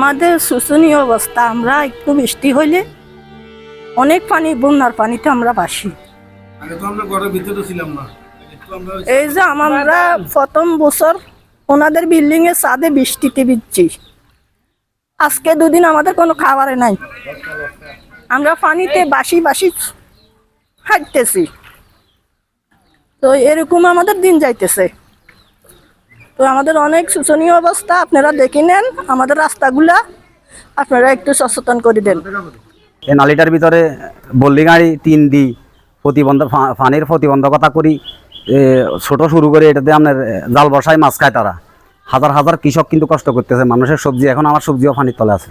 আমাদের শোচনীয় অবস্থা। আমরা একটু বৃষ্টি হইলে অনেক পানি, বন্যার পানিতে আমরা বাসি। এই যে আমরা প্রথম বছর ওনাদের বিল্ডিং এর ছাদে বৃষ্টিতে ভিজছি, আজকে দুদিন আমাদের কোনো খাবারে নাই, আমরা পানিতে বাসি বাসি হাঁটতেছি। তো এরকম আমাদের দিন যাইতেছে। তো আমাদের অনেক শোচনীয় অবস্থা। আপনারা দেখে নেন আমাদের রাস্তাগুলা, আপনারা একটু সচেতন করে দেন। এই নালিটার ভিতরে বল্লি গাড়ি 3 দি পানির প্রতিবন্ধকতা করি ছোট শুরু করে এটাতে আপনার জাল বসায় মাছ খায় তারা। হাজার হাজার কৃষক কিন্তু কষ্ট করতেছে। মানুষের সবজি, এখন আমার সবজিও পানির তলে আছে,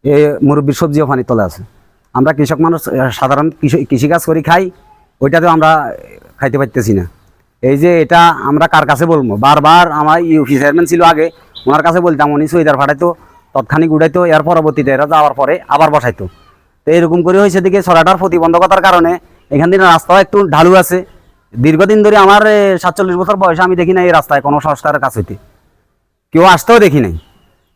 এই মুরব্বীর সবজিও পানির তলে আছে। আমরা কৃষক মানুষ সাধারণ কৃষিকাজ করি খাই, ওইটাতেও আমরা খাইতে পারতেছি না। এই যে এটা আমরা কার কাছে বলবো? বারবার আমার ইউপি চেয়ারম্যান ছিল আগে, ওনার কাছে বলতাম, উনি সুইদার ফাটাইতো, তৎক্ষণিক উঠাইতো, এর পরবর্তীতে এরা যাওয়ার পরে আবার বসাইতো। তো এরকম করে হয়েছে দিকে ছড়াটার প্রতিবন্ধকতার কারণে এখান থেকে রাস্তাও একটু ঢালু আছে। দীর্ঘদিন ধরে আমার 47 বছর বয়সে আমি দেখি না এই রাস্তায় কোনো সংস্কারের কাজ হইতে, কেউ আসতেও দেখি নাই।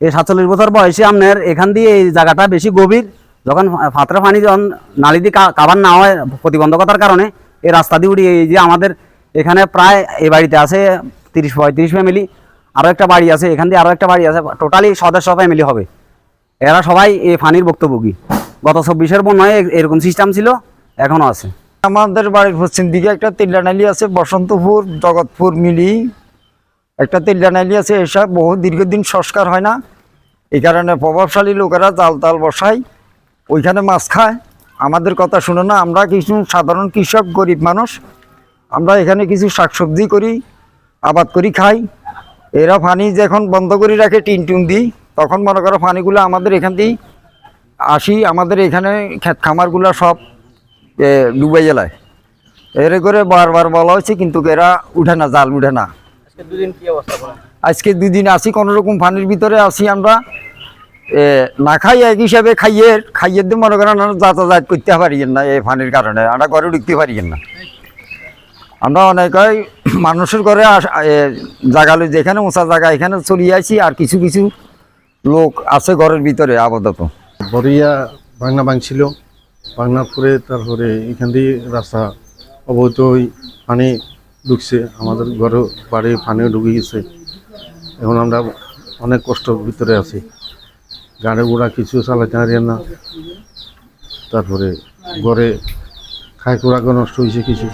এই 47 বছর বয়সে আপনার এখান দিয়ে এই জায়গাটা বেশি গভীর, যখন ফাতরা পানি যখন নালি দিয়ে কাভার না হয় প্রতিবন্ধকতার কারণে এই রাস্তা দিয়ে উঠি। এই যে আমাদের এখানে প্রায় এই বাড়িতে আছে 30-35 ফ্যামিলি, আরও একটা বাড়ি আছে, এখান দিয়ে আরও একটা বাড়ি আছে, টোটালি 100 ফ্যামিলি হবে। এরা সবাই এই পানির ভুক্তভোগী। গত 24-এর বন্যায় এরকম সিস্টেম ছিল, এখনও আছে। আমাদের বাড়ির পশ্চিম দিকে একটা তেলিয়ানালি আছে, বসন্তপুর জগৎপুর মিলি একটা তেলিয়ানালি আছে। এসব বহু দীর্ঘদিন সংস্কার হয় না, এই কারণে প্রভাবশালী লোকেরা জাল তাল বসায়, ওইখানে মাছ খায়, আমাদের কথা শুনে না। আমরা কিছু সাধারণ কৃষক, গরিব মানুষ, আমরা এখানে কিছু শাকসবজি করি, আবাদ করি, খাই। এরা পানি যখন বন্ধ করে রাখে টিন টিন দিই, তখন মনে করো পানিগুলো আমাদের এখান দিয়েই আসি, আমাদের এখানে ক্ষেত খামারগুলো সব ডুবে গেলায়। এর করে বারবার বলা হয়েছে, কিন্তু এরা উঠে না, জাল উঠে না। আজকে 2 দিন আসি, কোনোরকম পানির ভিতরে আসি আমরা, না খাই এক হিসাবে খাইয়ে দিয়ে মনে করেন যাতায়াত করতে পারি না, এই পানির কারণে আমরা ঘরে ঢুকতে পারি না। আমরা অনেকে মানুষের ঘরে জায়গালো, যেখানে উঁচা জায়গা এখানে চলিয়ে আসি, আর কিছু কিছু লোক আছে ঘরের ভিতরে আপাতত। বরিয়া ভাঙনা ভাঙছিল, ভাঙনার পরে তারপরে এখান দিয়ে রাস্তা অবৈধ পানি ঢুকছে, আমাদের ঘরে বাড়ি পানিও ঢুকে গেছে। এখন আমরা অনেক কষ্টের ভিতরে আছি, গাড়ি ঘোড়া কিছু চালাতে পারি না। তারপরে ঘরে খাই খোরাকও নষ্ট হয়েছে কিছু।